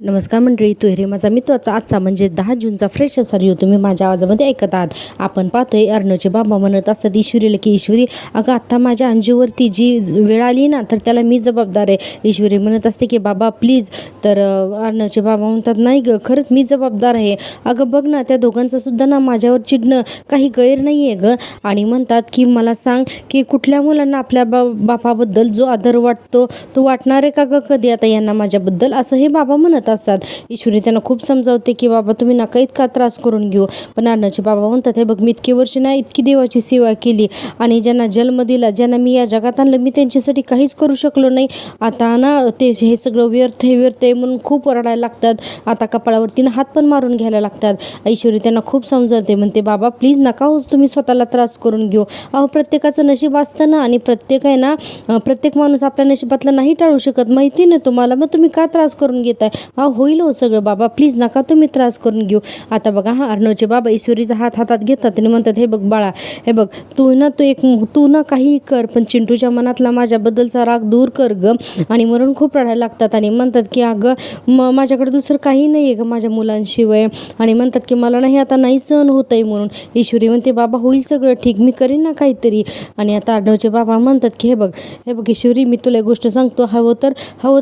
नमस्कार मंडळी, तो रे माझा मित्राचा आजचा म्हणजे 10 जूनचा फ्रेश असा रिव्ह्यू तुम्ही माझ्या आवाजामध्ये ऐकत आहात. आपण पाहतोय अर्णवचे बाबा म्हणत असतात ईश्वरीला की ईश्वरी अगं आत्ता माझ्या अंजूवरती जी वेळ आली ना तर त्याला मी जबाबदार आहे. ईश्वरी म्हणत असते की बाबा प्लीज. तर अर्णवचे बाबा म्हणतात नाही ग, खरंच मी जबाबदार आहे. अगं बघ ना, त्या दोघांचं सुद्धा ना माझ्यावर चिडणं काही गैर नाही आहे ग. आणि म्हणतात की मला सांग की कुठल्या मुलांना आपल्या बापाबद्दल जो आदर वाटतो तो वाटणार आहे का ग कधी आता यांना माझ्याबद्दल, असं हे बाबा म्हणत असतात. ईश्वरी त्यांना खूप समजावते की बाबा तुम्ही नका इतका त्रास करून घेऊ. पण अर्णवचे बाबा म्हणतात हे बघ, मी इतकी वर्ष ना इतकी देवाची सेवा केली आणि ज्यांना जन्म दिला, ज्यांना मी या जगात आणलं, मी त्यांच्यासाठी काहीच करू शकलो नाही. आता ना ते हे सगळं व्यर्थ आहे म्हणून खूप ओरडायला लागतात. आता कपाळावरती हात पण मारून घ्यायला लागतात. ईश्वरी त्यांना खूप समजावते, म्हणते बाबा प्लीज नका हो तुम्ही स्वतःला त्रास करून घेऊ. अहो प्रत्येकाचं नशीब असतं ना, आणि प्रत्येक आहे ना प्रत्येक माणूस आपल्या नशिबातला नाही टाळू शकत, माहिती ना तुम्हाला. मग तुम्ही का त्रास करून घेताय? होईल हो सगळं बाबा, प्लीज नका तुम्ही त्रास करून घेऊ. आता बघा अर्णवचे बाबा ईश्वरीचा हात हातात घेतात आणि म्हणतात हे बघ बाळा, हे बघ तू ना काही कर, पण चिंटूच्या मनातला माझ्याबद्दलचा राग दूर कर ग. आणि म्हणून खूप रडायला लागतात आणि म्हणतात की अगं माझ्याकडे दुसरं काही नाही आहे ग माझ्या मुलांशिवाय. आणि म्हणतात की मला नाही आता नाही सहन होत आहे म्हणून. ईश्वरी म्हणते बाबा होईल सगळं ठीक, मी करीन ना काहीतरी. आणि आता अर्णवचे बाबा म्हणतात की हे बघ ईश्वरी, मी तुला एक गोष्ट सांगतो, हवं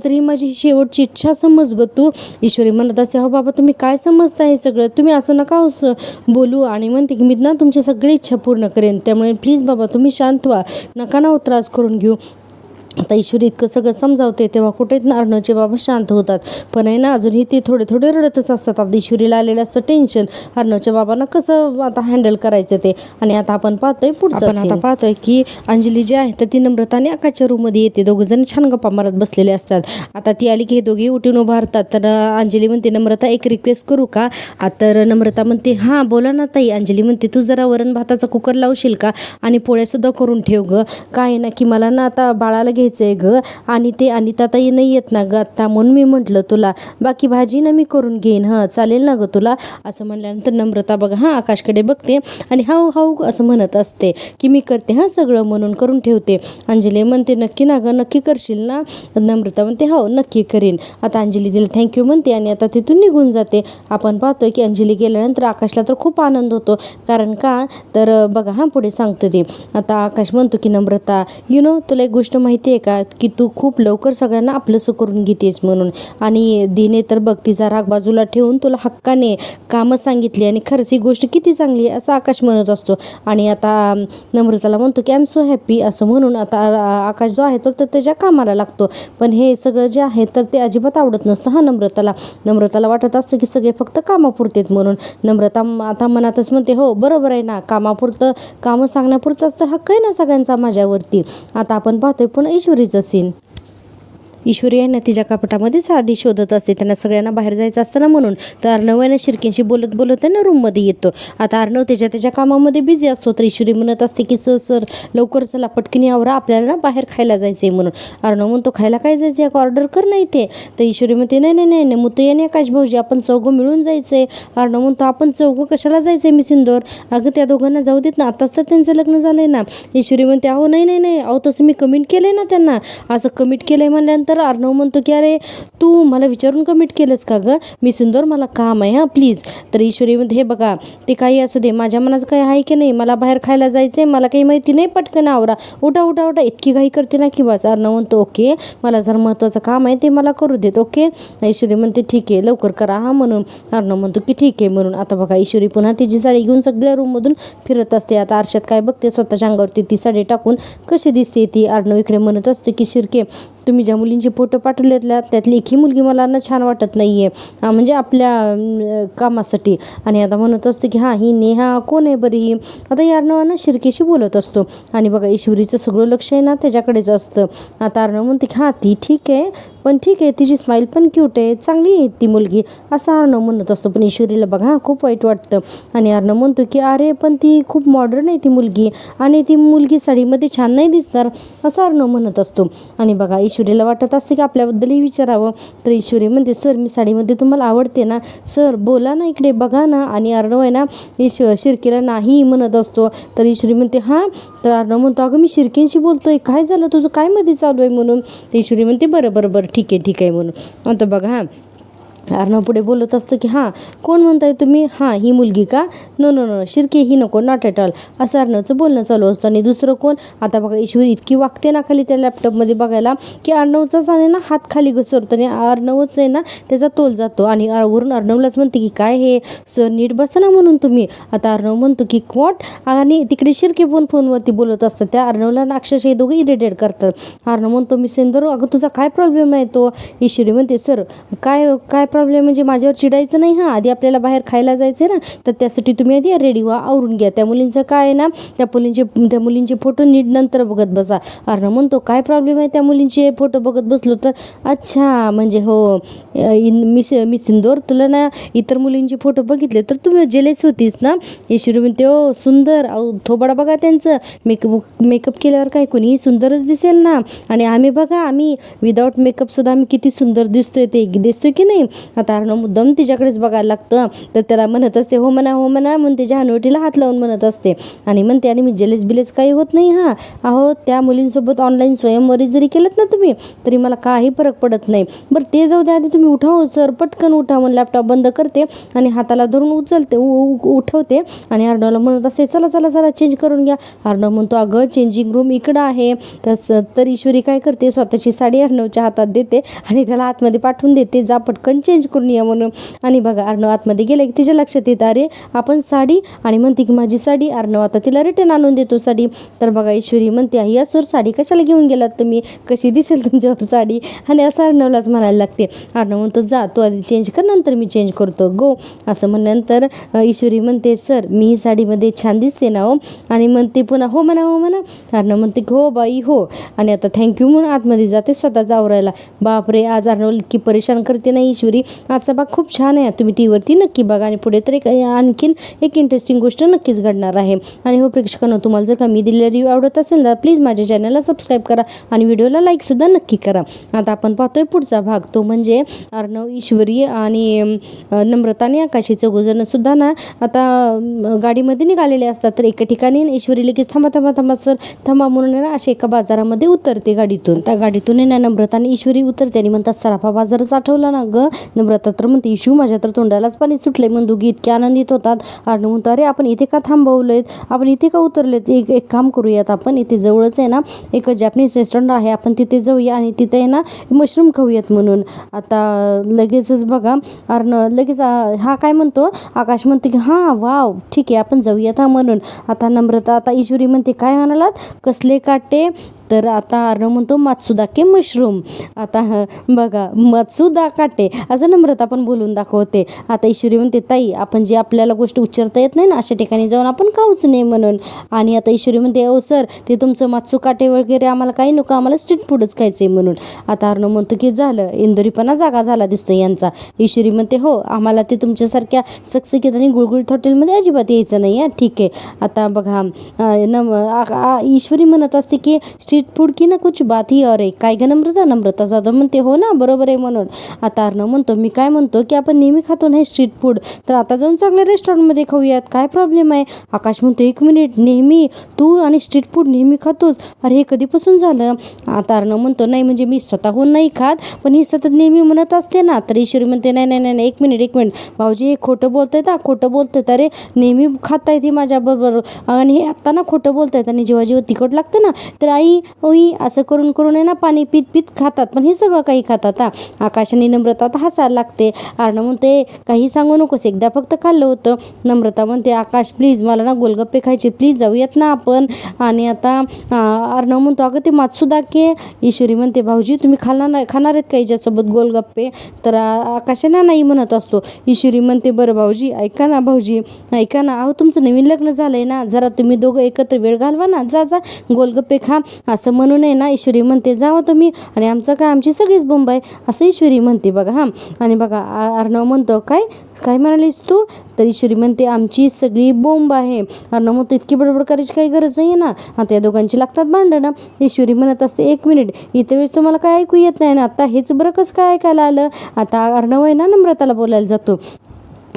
तर ही माझी शेवटची इच्छा समज ग तू. ईश्वरी म्हणत असे हो बाबा तुम्ही काय समजता हे सगळं, तुम्ही असं नका बोलू. आणि म्हणते की मी ना तुमची सगळी इच्छा पूर्ण करेन, त्यामुळे प्लीज बाबा तुम्ही शांत व्हा, नका ना त्रास करून घेऊ. आता ईश्वरी इतकं सगळं समजावते तेव्हा कुठेच ना अर्णवचे बाबा शांत होतात. पण आहे ना अजूनही ते थोडे रडतच असतात. आता ईश्वरीला आलेलं असतं टेन्शन, अर्णवच्या बाबांना कसं आता हँडल करायचं ते. आणि आता आपण पाहतोय पुढचं की अंजली जी आहे तर ती नम्रता आणि आकाशच्या रूममध्ये येते. दोघंजण छान गप्पा मारत बसलेले असतात. आता ती आली की हे दोघे उठून उभारतात. तर अंजली म्हणते नम्रता एक रिक्वेस्ट करू का? तर नम्रता म्हणते हां बोला ना ताई. अंजली म्हणते तू जरा वरण भाताचा कुकर लावशील का, आणि पोळ्यासुद्धा करून ठेव ग. काय ना की मला ना आता बाळाला घ्यायचंय ग, आणि ते अनिता ताई नाही येत ना ग आत्ता, म्हणून मी म्हटलं तुला बाकी भाजी ना मी करून घेईन, हां चालेल ना ग तुला. असं म्हणल्यानंतर नम्रता बघा हां आकाशकडे बघते आणि हाऊ असं म्हणत असते की मी करते हां सगळं, म्हणून करून ठेवते. अंजली म्हणते नक्की ना ग, नक्की करशील ना? नम्रता म्हणते हो नक्की करीन. आता अंजली तिला थँक्यू म्हणते आणि आता तिथून निघून जाते. आपण पाहतोय की अंजली गेल्यानंतर आकाशला तर खूप आनंद होतो. कारण का तर बघा हां पुढे सांगतो ते. आता आकाश म्हणतो की नम्रता तुला एक गोष्ट माहिती आहे का की तू खूप लवकर सगळ्यांना आपलंसं करून घेतेस म्हणून. आणि दिने तर बघ तिचा राग बाजूला ठेवून तुला हक्काने कामं सांगितली, आणि खरंच ही गोष्ट किती चांगली आहे असं आकाश म्हणत असतो. आणि आता नम्रताला म्हणतो की आय एम सो हॅपी असं म्हणून आता आकाश जो आहे तर त्याच्या कामाला लागतो. पण हे सगळं जे आहे तर ते अजिबात आवडत नसतं हां नम्रताला वाटत असतं की सगळे फक्त कामापुरतेत म्हणून. नम्रता आता मनातच म्हणते हो बरोबर आहे ना, कामापुरतं कामं सांगण्यापुरतंच तर हक्क आहे ना सगळ्यांचा माझ्यावरती. आता आपण पाहतोय पण ईश्वरीचं सीन. ईश्वरी आहे ना तिच्या कपाटामध्ये साडी शोधत असते, त्यांना सगळ्यांना बाहेर जायचं असतं ना म्हणून. तर अर्णव आहे ना शिर्केंशी बोलत आहे ना रूममध्ये येतो. आता अर्णव त्याच्या कामामध्ये बिझी असतो. तर ईश्वरी म्हणत असते की सर लवकर चला पटकनी आवरा, आपल्याला ना बाहेर खायला जायचं आहे म्हणून. अर्णव म्हणतो खायला काय जायचं आहे, ऑर्डर कर नाही ते. तर ईश्वरी म्हणते नाही मुतो याने आकाश भाऊजी आपण चौघं मिळून जायचं आहे. अर्णव म्हणतो आपण चौघं कशाला जायचं आहे मी सिंदूर, अगं त्या दोघांना जाऊ देत ना, आताच तर त्यांचं लग्न झालं आहे ना. ईश्वरी म्हणते अहो नाही अहो तसं मी कमिट केलं आहे ना त्यांना. असं कमिट केलं आहे म्हणल्यानंतर अर्णव म्हणतो की अरे तू मला विचारून कमिट केलंस का गं, मी सिंदूर मला काम आहे हां प्लीज. तर ईश्वरी म्हणते हे बघा ते काही असू दे, माझ्या मनाचं काही आहे की नाही, मला बाहेर खायला जायचं आहे, मला काही माहिती नाही, पटकन आवरा, उठा इतकी घाई करते ना की बस. अर्णव म्हणतो ओके मला जर महत्त्वाचं काम आहे ते मला करू देत ओके. ईश्वरी म्हणते ठीक आहे लवकर करा हां म्हणून. अर्णव म्हणतो की ठीक आहे म्हणून. आता बघा ईश्वरी पुन्हा तिची साडी घेऊन सगळ्या रूममधून फिरत असते. आता आरशात काय बघते स्वतःच्या अंगावरती ती साडी टाकून कशी दिसते ती. अर्णव इकडे म्हणत असतो की शिर्के तुम्ही ज्या मुलींचे फोटो पाठवलेतल्या त्यातली एकही मुलगी मला ना छान वाटत नाही आहे, म्हणजे आपल्या कामासाठी. आणि आता म्हणत असतो की हां ही नेहा कोण आहे बरी ही. आता या अर्णवानं शिर्केशी बोलत असतो आणि बघा ईश्वरीचं सगळं लक्ष आहे ना त्याच्याकडेच असतं. आता अर्णव म्हणते की हां ती ठीक आहे, पण ठीक आहे तिची स्माईल पण क्यूट आहे, चांगली आहे ती मुलगी असं अर्णव म्हणत असतो. पण ईश्वरीला बघा हां खूप वाईट वाटतं. आणि अर्णव म्हणतो की अरे पण ती खूप मॉडर्न आहे ती मुलगी, आणि ती मुलगी साडीमध्ये छान नाही दिसणार असं अर्णव म्हणत असतो. आणि बघा ईश्वरीला वाटत असते की आपल्याबद्दलही विचारावं. तर ईश्वरी म्हणते सर मी साडीमध्ये तुम्हाला आवडते ना, सर बोला ना इकडे बघा ना. आणि अर्णव आहे ना शिर्केला नाही म्हणत असतो. तर ईश्वरी म्हणते हां. तर अर्णव म्हणतो अगं मी शिर्केंशी बोलतोय, काय झालं तुझं काय मध्ये चालू आहे म्हणून. तर ईश्वरी म्हणते बरं ठीक आहे म्हणून. आता बघा हां अर्णव पुढे बोलत असतो की हां कोण म्हणताय तुम्ही, हां ही मुलगी का, नो नो नो शिर्के ही नको, नॉट ॲट ऑल, असं अर्णवचं बोलणं चालू असतं. आणि दुसरं कोण, आता बघा ईश्वरी इतकी वागते ना खाली त्या लॅपटॉपमध्ये बघायला की अर्णवचाच आहे ना हात खाली घसरतो आणि अर्णवच आहे ना त्याचा तोल जातो. आणि वरून अर्णवलाच म्हणते की काय हे सर नीट बसा ना म्हणून तुम्ही. आता अर्णव म्हणतो की व्हॉट, आणि तिकडे शिर्के फोनवरती बोलत असतात. त्या अर्णवला अक्षरशः दोघं इरिटेट करतात. अर्णव म्हणतो मी सेंदर अगं तुझा काय प्रॉब्लेम नाही तो. ईश्वरी म्हणते सर काय काय प्रॉब्लेम म्हणजे माझ्यावर चिडायचं नाही, हां आधी आपल्याला बाहेर खायला जायचं आहे ना, तर त्यासाठी तुम्ही आधी रेडी व्हा, आवरून घ्या. त्या मुलींचं काय आहे ना, त्या मुलींचे फोटो नीट नंतर बघत बसा. अर्णव म्हणतो काय प्रॉब्लेम आहे त्या मुलींचे फोटो बघत बसलो तर, अच्छा म्हणजे हो मी सिंदूर तुला ना इतर मुलींचे फोटो बघितले तर तुम्ही जेलेस होतीस ना. ईश्वरी म्हणते ओ सुंदर, थोबाडा बघा त्यांचं, मेकअप केल्यावर काय कोणीही सुंदरच दिसेल ना, आणि आम्ही बघा आम्ही विदाऊट मेकअपसुद्धा आम्ही किती सुंदर दिसतोय ते दिसतोय की नाही. आता अर्णव मुद्दाम तिच्याकडेच बघायला लागतं. तर त्याला म्हणत असते हो म्हणा म्हणून त्याच्या हनुवटीला हात लावून म्हणत असते आणि म्हणते आणि मी जेलेस बिलेस काही होत नाही, हां अहो त्या मुलींसोबत ऑनलाईन स्वयंवरी जरी केलं ना तुम्ही तरी मला काही फरक पडत नाही. बरं ते जाऊ द्या, आधी तुम्ही उठा हो सर, पटकन उठा म्हणून लॅपटॉप बंद करते आणि हाताला धरून उठवते आणि अर्णवला म्हणत असते चला चला चला चेंज करून घ्या. अर्णव म्हणतो अगं चेंजिंग रूम इकडं आहे. तर ईश्वरी काय करते, स्वतःची साडी अर्णवच्या हातात देते आणि त्याला आतमध्ये पाठवून देते, जा पटकन चेंज करून या म्हणून. आणि बघा अर्णव आतमध्ये गेले की तिच्या लक्षात येतं अरे आपण साडी, आणि म्हणते की माझी साडी. अर्णव आता तिला रिटर्न आणून देतो साडी. तर बघा ईश्वरी म्हणते या सर साडी कशाला घेऊन गेलात तुम्ही, कशी दिसेल तुमच्यावर साडी, आणि असं अर्णवलाच म्हणायला लागते. अर्णव म्हणतो जा तू आधी चेंज कर नंतर मी चेंज करतो गो, असं म्हणल्यानंतर ईश्वरी म्हणते सर मी ही साडीमध्ये छान दिसते ना हो, आणि म्हणते पुन्हा हो म्हणा हो म्हणा. अर्णव म्हणते हो बाई हो, आणि आता थँक्यू म्हणून आतमध्ये जाते स्वतःच आवरायला. बापरे आज अर्णव इतकी परेशान करते ना ईश्वरी. आजचा भाग खूप छान आहे, तुम्ही टीव्हीवरती नक्की बघा आणि पुढे तर आणखीन एक इंटरेस्टिंग गोष्ट नक्कीच घडणार आहे. आणि हो प्रेक्षकांनो तुम्हाला जर का मी दिलेला रिव्ह्यू आवडत असेल ना प्लीज माझ्या चॅनलला सबस्क्राईब करा आणि व्हिडिओला लाईकसुद्धा नक्की करा. आता आपण पाहतोय पुढचा भाग, तो म्हणजे अर्णव ईश्वरी आणि नम्रता आणि आकाशी चौघजण सुद्धा ना आता गाडीमध्ये निघालेले असतात. तर एका ठिकाणी ईश्वरी लगेच थांबा थांबा थांबा सर थांबा म्हणून ना अशी एका बाजारामध्ये उतरते गाडीतून. त्या गाडीतून ना नम्रता आणि ईश्वरी उतरते आणि म्हणतात सराफा बाजारच आठवला ना ग. नम्रता तर म्हणते इशू माझ्या तर तोंडालाच पाणी सुटले म्हणून दोघी इतके आनंदित होतात. अर्णव म्हणतो अरे आपण इथे का थांबवलेत, आपण इथे का उतरलेत, एक काम करूयात आपण इथे जवळच आहे ना एक जॅपनीज रेस्टॉरंट आहे, आपण तिथे जाऊया आणि तिथे आहे ना मशरूम खाऊयात म्हणून. आता लगेचच बघा लगेच हा काय म्हणतो, आकाश म्हणतो की हां वाव ठीक आहे आपण जाऊयात हा म्हणून. आता नम्रता आता ईश्वरी म्हणते काय म्हणालात कसले काटे, तर आता अर्णव म्हणतो मात्सुदाके मशरूम. आता बघा मात्सुदा काटे असं नम्रता पण बोलून दाखवते. आता ईश्वरी म्हणते ताई आपण जे आपल्याला गोष्ट उच्चारता येत नाही ना अशा ठिकाणी जाऊन आपण खाऊच नाही म्हणून. आणि आता ईश्वरी म्हणते ओ सर ते तुमचं मात्सू काटे वगैरे आम्हाला काही नको, आम्हाला स्ट्रीट फूडच खायचं आहे म्हणून. आता अर्णव म्हणतो की झालं इंदोरीपणा जागा झाला दिसतो यांचा. ईश्वरी म्हणते हो आम्हाला ते तुमच्यासारख्या चकचकीत आणि गुळगुळीत हॉटेलमध्ये अजिबात यायचं नाही आहे, ठीक आहे. आता बघा ईश्वरी म्हणत असते की स्ट्रीट फूड की ना कुछ बात ही और आहे, काय ग नम्रता. नम्रता जाधव म्हणते हो ना बरोबर आहे म्हणून. आता अर्णव म्हणतो मी काय म्हणतो की आपण नेहमी खातो ना स्ट्रीट फूड, तर आता जाऊन चांगल्या रेस्टॉरंटमध्ये खाऊयात, काय प्रॉब्लेम आहे. आकाश म्हणतो एक मिनिट नेहमी तू आणि स्ट्रीट फूड नेहमी खातोस, अरे हे कधीपासून झालं. आता अर्णव म्हणतो नाही म्हणजे मी स्वतःहून नाही खात पण ही सतत नेहमी म्हणत असते ना. तर ईश्वरी म्हणते नाही नाही नाही एक मिनिट भाऊजी हे खोटं बोलतायत, खोटं बोलतायत, अरे नेहमी खातायत ही माझ्याबरोबर आणि हे आत्ता ना खोटं बोलतायत. आणि जेव्हा जेव्हा तिखट लागतं ना तर आई ओई असं करून करून आहे ना पाणी पीत पीत खातात, पण हे सगळं काही खातात. आकाश आणि नम्रता आता हसायला लागते. अर्णव म्हणते काही सांगू नकोस एकदा फक्त खाल्लं होतं. नम्रता म्हणते आकाश प्लीज मला ना गोलगप्पे खायचे, प्लीज जाऊयात ना आपण. आणि आता अर्णव म्हणतो अगं ते मात्सुदाके. ईश्वरी म्हणते भाऊजी तुम्ही खाणार आहेत का हिच्यासोबत गोलगप्पे, तर आकाशाने नाही म्हणत असतो. ईश्वरी म्हणते बरं भाऊजी ऐका ना, भाऊजी ऐका ना, अहो तुमचं नवीन लग्न झालंय ना, जरा तुम्ही दोघं एकत्र वेळ घालवा ना, जा जा गोलगप्पे खा असं म्हणून आहे ना. ईश्वरी म्हणते जावा तुम्ही आणि आमचं काय आमची सगळीच बोंब आहे असं ईश्वरी म्हणते बघा. हां आणि बघा अर्णव म्हणतो काय काय म्हणालीस तू, तर ईश्वरी म्हणते आमची सगळी बोंब आहे. अर्णव म्हणतो इतकी बडबड करायची काही गरज नाही ना, आता या दोघांची लागतात भांडणं. ईश्वरी म्हणत असते एक मिनिट इथे वेळेस तुम्हाला काय ऐकू येत नाही ना, आता हेच बरं कसं काय ऐकायला आलं. आता अर्णव आहे ना नम्रताला बोलायला जातो.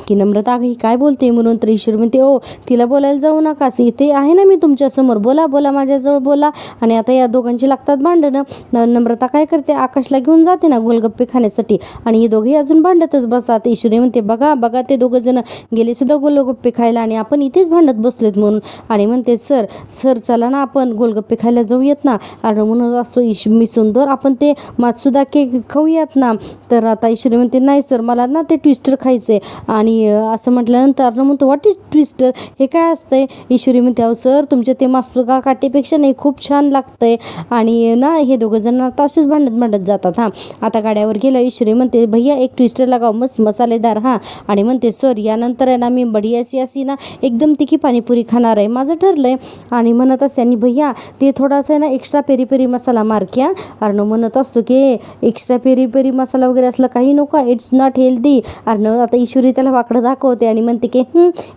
की नम्रता अगं ही काय बोलते म्हणून. तर ईश्वरी म्हणते ओ तिला बोलायला जाऊ नकाच, इथे आहे ना मी तुमच्यासमोर, बोला बोला माझ्याजवळ बोला. आणि आता या दोघांची लागतात भांडणं. नम्रता काय करते, आकाशला घेऊन जाते ना गोलगप्पे खाण्यासाठी आणि हे दोघे अजून भांडतच बसतात. ईश्वरी म्हणते बघा बघा ते दोघं जण गेले सुद्धा गोलगप्पे खायला आणि आपण इथेच भांडत बसलेत म्हणून. आणि म्हणते सर सर चला ना आपण गोलगप्पे खायला जाऊयात ना. आणि म्हणत असतो मी सुंदर आपण ते मात्सुदा केक खाऊयात ना. तर आता ईश्वरी म्हणते नाही सर मला ना ते ट्विस्टर खायचे. आणि असं म्हटल्यानंतर अर्ण म्हणतो व्हॉट इज ट्विस्टर, हे काय असतंय. ईश्वरी म्हणते अहो सर तुमच्या ते मात्सुदा काटेपेक्षा नाही खूप छान लागतंय. आणि ना हे दोघं जण आता असेच भांडत जातात. हां आता गाड्यावर गेलं. ईश्वरी म्हणते भैया एक ट्विस्टर लगाव मस्त मसालेदार. हां आणि म्हणते सर यानंतर आहे ना मी बढिया अशी ना एकदम तिखी पाणीपुरी खाणार आहे, माझं ठरलंय. आणि म्हणत असते आणि भैया ते थोडासा आहे ना एक्स्ट्रा पेरी पेरी मसाला मार क्या. अर्णव म्हणत असतो की एक्स्ट्रा पेरी पेरी मसाला वगैरे असलं काही नको, इट्स नॉट हेल्दी. अर्णव आता ईश्वरी त्याला वाकडं दाखवते आणि म्हणते की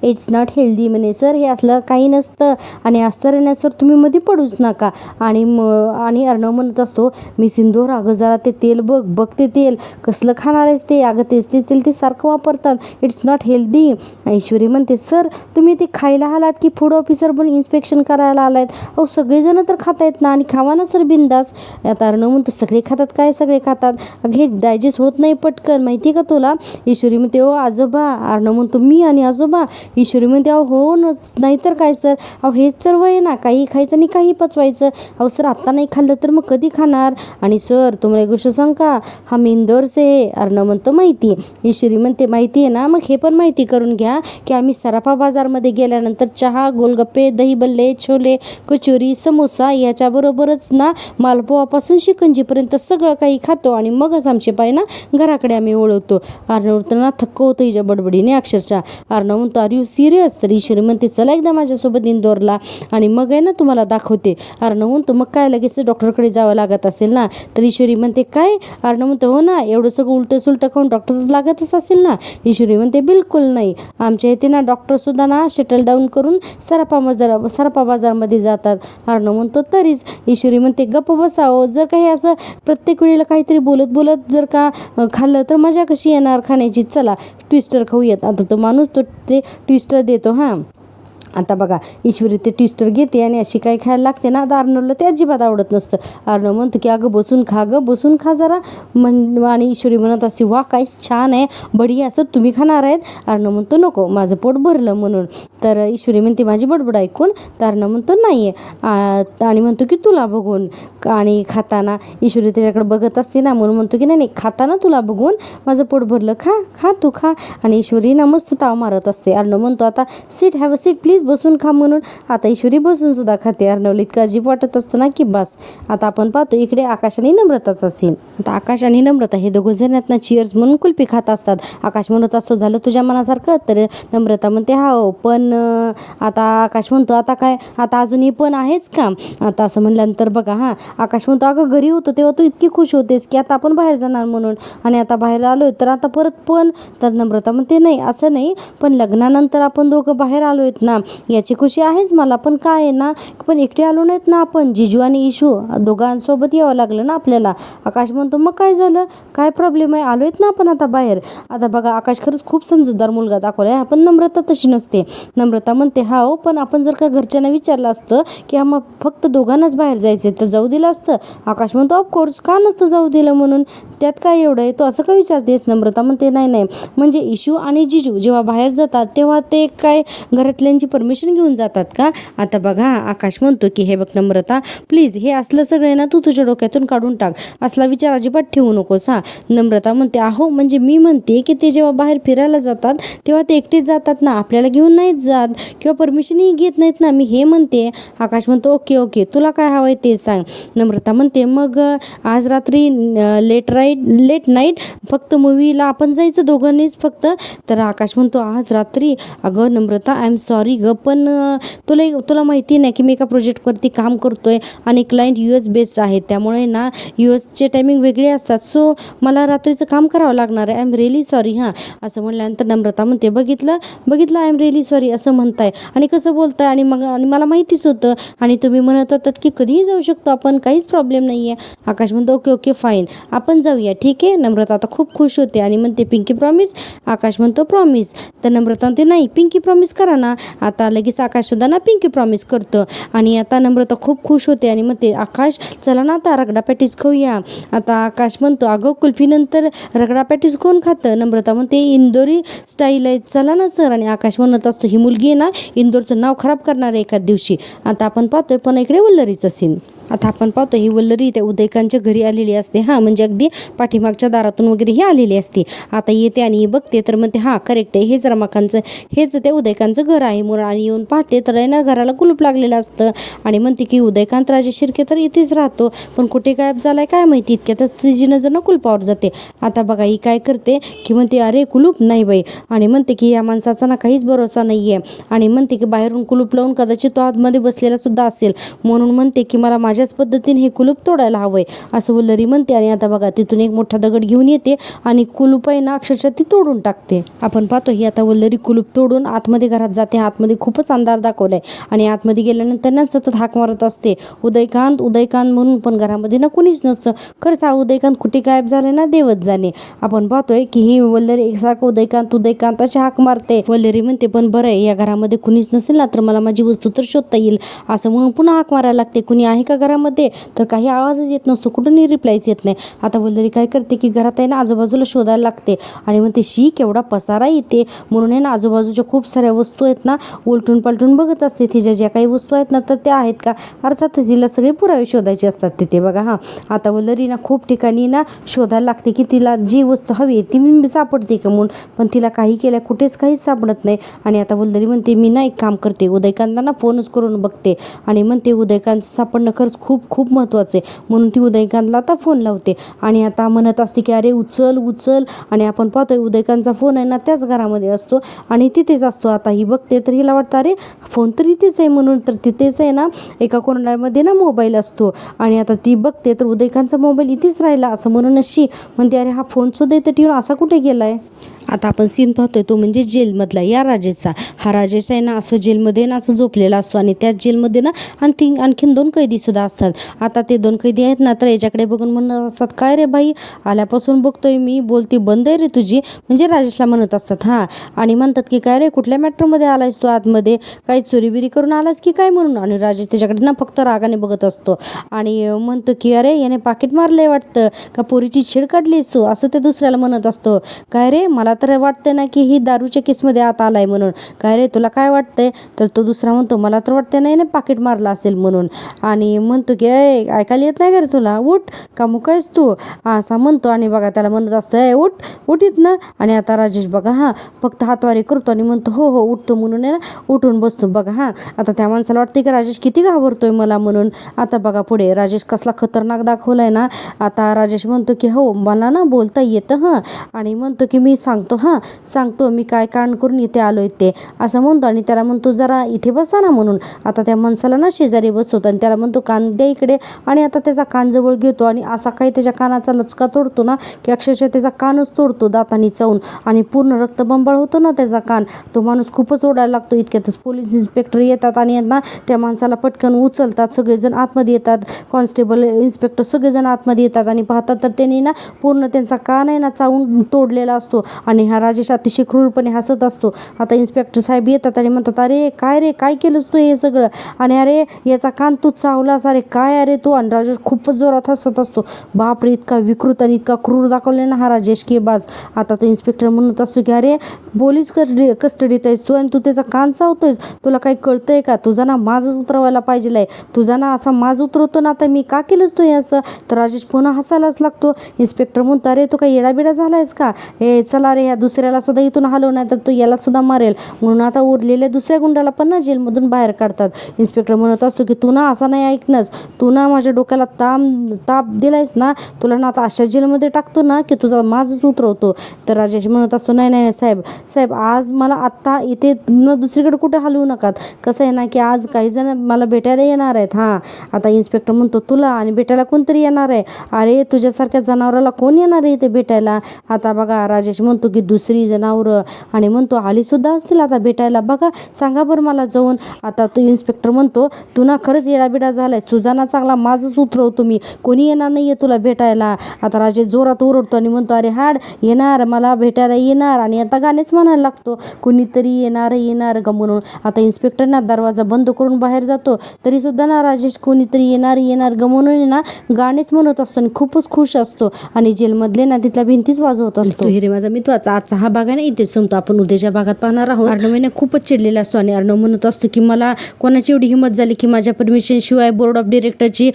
इट्स नॉट हेल्दी म्हणे सर, हे असलं काही नसतं आणि असतं ना सर तुम्ही मध्ये पडूच नका. आणि अर्णव म्हणत असतो मी सिंदूर अगं जरा ते तेल बघ ते तेल कसलं खाणार आहेस ते, अगं तेच ते तेल ते सारखं वापरतात, इट्स नॉट हेल्दी. ईश्वरी म्हणते सर तुम्ही ते खायला आलात की फूड ऑफिसर पण इन्स्पेक्शन करायला आलात. अहो सगळेजण तर खातायत ना आणि खावा ना सर बिंदास. आता अर्णव म्हणतो सगळे खातात काय सगळे खातात, अगं हे डायजेस्ट होत नाही पटकन माहिती का तुला. ईश्वरी म्हणते ओ आजोबा. अर्णव म्हणतो मी आणि आजोबा. ईश्वरी म्हणते अहो हो नाहीतर काय सर, अहो हेच तर वय ना काही खायचं आणि काही पचवायचं. अहो सर आत्ता नाही खाल्लं तर मग कधी खाणार. आणि सर तुम्हाला एक गोष्ट सांग का, हा इंदोरचे आहे. अर्णव म्हणतो माहिती आहे. ईश्वरी म्हणते माहिती आहे ना, मग हे पण माहिती करून घ्या की आम्ही सराफा बाजारमध्ये गेल्यानंतर चहा गोलगप्पे दही बल्ले छोले कचोरी समोसा याच्याबरोबरच ना मालपोवापासून शिकंजीपर्यंत सगळं काही खातो आणि मगच आमचे पाय ना घराकडे आम्ही वळवतो. अर्णव तर ना थक्क होतं हिच्या बडबडीने अक्षरशः. अर्णव म्हणतो आर यू सिरियस. तर ईश्वरी म्हणते चला एकदा माझ्यासोबत इंदोरला आणि मग आहे ना तुम्हाला दाखवते. अर्णव म्हणतो मग काय लगेच डॉक्टरकडे जावं लागत असेल ना. तर ईश्वरी म्हणते काय. अर्णव म्हणतो हो ना एवढं सगळं उलटं सुलटं खाऊन डॉक्टर लागतच असेल ना. ईश्वरी म्हणते बिलकुल नाही, आमच्या इथे ना डॉक्टरसुद्धा ना शटल डाऊन करून सराफा बाजारमध्ये जातात. अर्णव म्हणतो तरीच. ईश्वरी म्हणते गप्प बसावं, जर काही असं प्रत्येक वेळेला काहीतरी बोलत जर का खाल्लं तर मजा कशी येणार खाण्याची. चला ट्विस्टर खाऊयात. आता तो माणूस तो ते ट्विस्टर देतो. हां आता बघा ईश्वरी ते ट्विस्टर घेते आणि अशी काही खायला लागते ना. आता अर्णवला ते अजिबात आवडत नसतं. अर्णव म्हणतो की अगं बसून खा जरा आणि ईश्वरी म्हणत असते वा काय छान आहे बढिया, असं तुम्ही खाणार आहेत. अर्णव म्हणतो नको माझं पोट भरलं म्हणून. तर ईश्वरी म्हणते माझी बडबड ऐकून. तर अर्णव म्हणतो नाही आहे आणि म्हणतो की तुला बघून. आणि खाताना ईश्वरी त्याच्याकडे बघत असते ना म्हणून म्हणतो की नाही खाताना तुला बघून माझं पोट भरलं, खा तू खा. आणि ईश्वरी ना मस्त ताव मारत असते. अर्णव म्हणतो आता seat have a seat please बसून खा म्हणून. आता ईश्वरी बसून सुद्धा खाते. अर्णवला इतकं अजीब वाटत असतं ना की बस. आता आपण पाहतो इकडे आकाश आणि नम्रताचा सीन. आता आकाश आणि नम्रता हे दोघं जण आहेत ना चिअर्स म्हणून कुल्फी खात असतात. आकाश म्हणत असतो झालं तुझ्या मनासारखं. तर नम्रता म्हणते हा हो पण आता आकाश म्हणतो आता काय आता अजूनही पण आहेच का. आता असं म्हणल्यानंतर बघा हां आकाश म्हणतो अगं घरी होतो तेव्हा तू इतकी खुश होतेस की आता आपण बाहेर जाणार म्हणून आणि आता बाहेर आलोय तर आता परत पण. तर नम्रता म्हणते नाही असं नाही, पण लग्नानंतर आपण दोघं बाहेर आलोयत ना याची खुशी आहेच मला, पण काय आहे ना पण एकटे आलो नाहीत ना आपण, जिजू आणि इशू दोघांसोबत यावं लागलं ना आपल्याला. आकाश म्हणतो मग काय झालं, काय प्रॉब्लेम आहे, आलोयत ना आपण आता बाहेर. आता बघा आकाश खरंच खूप समजूतदार मुलगा दाखवलाय. आपण नम्रता तशी नसते. नम्रता म्हणते हा हो पण आपण जर का घरच्यांना विचारलं असतं की मग फक्त दोघांनाच बाहेर जायचे तर जाऊ दिलं असतं. आकाश म्हणतो ऑफकोर्स का नसतं जाऊ दिलं म्हणून, त्यात काय एवढं आहे, तो असं का विचारतेस. नम्रता म्हणते नाही म्हणजे इशू आणि जिजू जेव्हा बाहेर जातात तेव्हा ते काय घरातल्यांची परमिशन घेऊन जातात का. आता बघा आकाश म्हणतो की हे बघ नम्रता प्लीज हे असलं सगळं ना तू तुझ्या डोक्यातून काढून टाक, असला विचार अजिबात ठेवू नकोस. हा नम्रता म्हणते अहो म्हणजे मी म्हणते की ते जेव्हा बाहेर फिरायला जातात तेव्हा ते एकटेच जातात ना, आपल्याला घेऊन नाहीत जात किंवा परमिशनही घेत नाहीत ना, मी हे म्हणते. आकाश म्हणतो ओके तुला काय हवं आहे ते सांग. नम्रता म्हणते मग आज रात्री लेट नाईट फक्त मूवीला आपण जायचं दोघांनीच फक्त. तर आकाश म्हणतो आज रात्री. अगं नम्रता आय एम सॉरी ग पण तुला माहिती नाही की मी एका प्रोजेक्टवरती काम करतो आहे आणि क्लायंट US बेस्ड आहे, त्यामुळे ना USचे टायमिंग वेगळे असतात, सो मला रात्रीचं काम करावं लागणार आहे. आय एम रिअली सॉरी हां असं म्हणल्यानंतर नम्रता म्हणते, बघितलं आय एम रिअली सॉरी असं म्हणताय आणि कसं बोलताय आणि मला माहितीच होतं आणि तुम्ही म्हणत होतात की कधीही जाऊ शकतो आपण, काहीच प्रॉब्लेम नाही आहे. आकाश म्हणतो ओके फाईन आपण जाऊया ठीक आहे. नम्रता आता खूप खुश होते आणि म्हणते पिंकी प्रॉमिस. आकाश म्हणतो प्रॉमिस. तर नम्रता म्हणते नाही पिंकी प्रॉमिस करा ना. आता लगेच आकाश सुद्धा ना पिंकी प्रॉमिस करतो आणि आता नम्रता खूप खुश होते आणि म्हणते आकाश चला ना आता रगडा पॅटीस खाऊया. आता आकाश म्हणतो अगं कुल्फीनंतर रगडा पॅटीस कोण खातं. नम्रता म्हणते इंदोरी स्टाईल आहे चला ना सर. आणि आकाश म्हणत असतो ही मुलगी आहे ना इंदोरचं नाव खराब करणार आहे एखाद दिवशी. आता आपण पाहतोय पण इकडे वल्लरीचं सीन. आता आपण पाहतो ही वल्लरी त्या उदयकांच्या घरी आलेली असते, हां म्हणजे अगदी पाठीमागच्या दारातून वगैरे ही आलेली असते. आता येते आणि ही बघते तर म्हणते हां करेक्ट आहे हेच रमाकांचं हेच त्या उदयकांचं घर आहे म्हणून. आणि येऊन पाहते तर आहे ना घराला कुलूप लागलेलं असतं आणि म्हणते की उदयकांत राजे शिर्के तर इथेच राहतो पण कुठे गायब झालाय काय माहिती. इतक्यातच तिची नजर ना कुलपावर जाते. आता बघा ही काय करते की म्हणते अरे कुलूप नाही बाई आणि म्हणते की या माणसाचा ना काहीच भरोसा नाही आहे आणि म्हणते की बाहेरून कुलूप लावून कदाचित तो आतमध्ये बसलेला सुद्धा असेल म्हणून म्हणते की मला माझ्याच पद्धतीने हे कुलूप तोडायला हवंय असं वल्लरी म्हणते. आणि आता बघा तिथून एक मोठा दगड घेऊन येते आणि कुलूप आहे ना अक्षरशः ती तोडून टाकते. आपण पाहतो ही आता वल्लरी कुलूप तोडून आतमध्ये घरात जाते. आतमध्ये खूपच अंधार दाखवलाय आणि आतमध्ये गेल्यानंतर ना सतत हाक मारत असते उदयकांत म्हणून, पण घरामध्ये ना कुणीच नसतं. खरंच हा उदयकांत कुठे गायब झाले ना देवच जाणे. आपण पाहतोय की ही वल्लरी एकसारखं उदयकांत अशी हाक मारते. वल्लरी म्हणते पण बरं आहे या घरामध्ये कुणीच नसेल ना तर मला माझी वस्तू तर शोधता येईल असं म्हणून पुन्हा हाक मारायला लागते. कुणी आहे का घरामध्ये तर काही आवाजच येत नसतो, कुठूनही रिप्लायच येत नाही. आता वल्लरी काय करते की घरात आहे ना आजूबाजूला शोधायला लागते आणि म्हणते शी केवढा पसारा येते म्हणून आहे ना आजूबाजूच्या खूप साऱ्या वस्तू आहेत ना उलटून पालटून बघत असते. तिच्या ज्या काही वस्तू आहेत ना तर त्या आहेत का, अर्थात तिला सगळे पुरावे शोधायचे असतात तिथे बघा. हां आता वल्लरी ना खूप ठिकाणी ना शोधायला लागते की तिला जी वस्तू हवी ती मी सापडते का म्हणून, पण तिला काही केल्या कुठेच काहीच सापडत नाही. आणि आता वल्लरी म्हणते मी ना एक काम करते उदयकांतला फोनच करून बघते आणि म्हणते उदयकांत सापडणं खरंच खूप खूप महत्त्वाचं आहे म्हणून ती उदयकांतला आता फोन लावते आणि आता म्हणत असते की अरे उचल आणि आपण पाहतोय उदयकांतचा फोन आहे ना त्याच घरामध्ये असतो आणि तिथेच असतो. आता ही बघते तर हिला वाटतं अरे फोन तर इथेच आहे म्हणून, तर तिथेच आहे ना एका कोणामध्ये ना मोबाईल असतो आणि आता ती बघते तर उदयकांतचा मोबाईल इथेच राहिला असं म्हणून अशी म्हणते अरे हा फोन सुद्धा इथं ठेवून असा कुठे गेलाय. आता आपण सीन पाहतोय तो म्हणजे जेलमधला या राजेशचा. हा राजेश आहे ना असं जेलमध्ये ना असं झोपलेला असतो आणि त्याच जेलमध्ये ना आणखीन 2 कैदी सुद्धा असतात. आता ते 2 कैदी आहेत ना तर याच्याकडे बघून म्हणत असतात काय रे बाई आल्यापासून बघतोय मी बोलती बंद आहे रे तुझी, म्हणजे राजेशला म्हणत असतात. हां आणि म्हणतात की काय रे कुठल्या मॅटरमध्ये आलायस तू आतमध्ये, काही चोरीबिरी करून आलास की काय म्हणून. आणि राजेश त्याच्याकडे ना फक्त रागाने बघत असतो आणि म्हणतो की अरे याने पाकिट मारलंय वाटतं का पोरीची छेड काढलीस तू असं ते दुसऱ्याला म्हणत असतो. काय रे मला तर वाटतं ना की ही दारूच्या केसमध्ये आत आलाय म्हणून. काय रे तुला काय वाटतंय तर तो दुसरा म्हणतो मला तर वाटतं नाही ना पाकिट मारला असेल म्हणून. आणि म्हणतो की ऐकायला येत नाही का रे तुला, उठ का मुकायस तू असा म्हणतो. आणि बघा त्याला म्हणत असतं उठ येत ना. आणि आता राजेश बघा हां फक्त हातवारे करतो आणि म्हणतो हो उठतो म्हणून आहे ना उठून बसतो बघा. हां आता त्या माणसाला वाटते की राजेश किती घाबरतोय मला म्हणून. आता बघा पुढे राजेश कसला खतरनाक दाखवलाय ना. आता राजेश म्हणतो की हो मला ना बोलता येतं हां आणि म्हणतो की मी सांगतो मी काय कारण करून इथे आलोय ते असं म्हणतो. आणि त्याला म्हणतो जरा इथे बसा ना म्हणून. आता त्या माणसाला ना शेजारी बसवतो आणि त्याला म्हणतो कान द्या इकडे. आणि आता त्याचा कान जवळ घेतो आणि असा काही त्याच्या कानाचा लचका तोडतो ना की अक्षरशः त्याचा कानच तोडतो दातांनी चावून आणि पूर्ण रक्तबंबाळ होतो ना त्याचा कान. तो माणूस खूपच ओरडायला लागतो. इतक्यातच पोलीस इन्स्पेक्टर येतात आणि ना त्या माणसाला पटकन उचलतात. सगळेजण आतमध्ये येतात, कॉन्स्टेबल इन्स्पेक्टर सगळेजण आतमध्ये येतात आणि पाहतात तर त्यांनी ना पूर्ण त्यांचा कान आहे ना चावून तोडलेला असतो आणि हा राजेश अतिशय क्रूरपणे हसत असतो. आता इन्स्पेक्टर साहेब येतात आणि म्हणतात अरे काय केलंस तू हे सगळं, आणि अरे याचा कान तू चावलास, अरे काय अरे तू. आणि राजेश खूपच जोरात हसत असतो. बापरे इतका विकृत आणि इतका क्रूर दाखवले ना हा राजेश की बाज. आता तो इन्स्पेक्टर म्हणत असतो की अरे पोलीस कस्टडीत आहेस तू आणि तू त्याचा कान चावतोयस, तुला काही कळतंय का, तुझा ना माजच उतरवायला पाहिजे, तुझा ना असा माज उतरवतो ना आता मी, का केलंस तू हे असं. तर राजेश पुन्हा हसायलाच लागतो. इन्स्पेक्टर म्हणतो अरे तू काही येडाबिडा झालायस का, चला रे ह्या दुसऱ्याला सुद्धा इथून हलव नाही तर तो याला सुद्धा मारेल. म्हणून आता उरलेल्या दुसऱ्या गुंडाला पण ना जेलमधून बाहेर काढतात. इन्स्पेक्टर म्हणत असतो की तू ना असा नाही ऐकणंच, तू ना माझ्या डोक्याला ताप दिलायस ना, तुला ना आता अशा जेलमध्ये टाकतो ना की तुझा माझच उतरवतो. तर राजेश म्हणत असतो नाही नाही साहेब आज मला आत्ता इथे न दुसरीकडे कुठे हलवू नकात. कसं आहे ना की आज काही जण मला भेटायला येणार आहेत. हां, आता इन्स्पेक्टर म्हणतो तुला आणि भेटायला कोणतरी येणार आहे. अरे तुझ्यासारख्या जनावराला कोण येणार आहे इथे भेटायला. आता बघा राजेश म्हणतो की दुसरी जनावरं आणि म्हणतो आली सुद्धा असतील आता भेटायला, बघा सांगा बरं मला जाऊन. आता तो इन्स्पेक्टर म्हणतो तू ना खरंच येडाबिडा झालाय, तुझा ना चांगला माझच उतरवतो मी, कोणी येणार नाही आहे तुला भेटायला. आता राजेश जोरात ओरडतो आणि म्हणतो अरे हाड येणार, मला भेटायला येणार. आणि आता गाणेच म्हणायला लागतो कोणीतरी येणार ग म्हणून. आता इन्स्पेक्टर ना दरवाजा बंद करून बाहेर जातो तरी सुद्धा ना राजेश कोणीतरी येणार ग म्हणून ना गाणेच म्हणत असतो आणि खूपच खुश असतो आणि जेलमधले ना तिथल्या भिंतीच वाजवत असतो. हिरे माझा मित्राचा आजचा हा भाग आहे ना इथे संपतो. आपण उद्याच्या भागात पाहणार आहोत. अर्णव खूपच चिडलेला असतो आणि अर्णव म्हणत असतो की मला कोणाची एवढी हिंमत झाली की माझ्या परमिशन शिवाय बोर्ड ऑफ डिरेक्टरची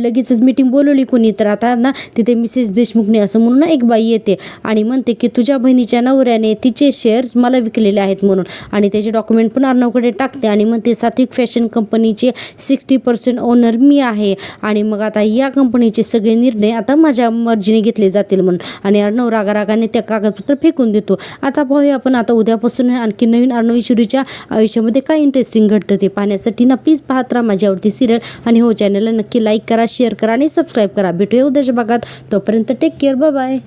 लगेचच मीटिंग बोलवली कोणी. तर आता ना तिथे मिसेस देशमुखने असं म्हणून ना एक बाई येते आणि म्हणते की तुझ्या बहिणीच्या नवऱ्याने तिचे शेअर्स मला विकलेले आहेत म्हणून. आणि त्याचे डॉक्युमेंट पण अर्णवकडे टाकते आणि म्हणते सात्विक फॅशन कंपनीचे 60% ओनर मी आहे आणि मग आता या कंपनीचे सगळे निर्णय आता माझ्या मर्जीने घेतले जातील म्हणून. आणि अर्णव रागारागाने त्या कागदपत्र फेकून देतो. आता पाहूया आपण आता उद्यापासून आणखी नवीन अर्णव ईश्वरीच्या आयुष्यामध्ये काय इंटरेस्टिंग घडतं ते पाहण्यासाठी ना प्लीज पाहत राहा माझी आवडती सिरियल. आणि हो चॅनलला नक्की लाईक करा, शेअर करा आणि सबस्क्राईब करा. भेटूया उद्याच्या भागात. तोपर्यंत टेक केअर, बाय बाय.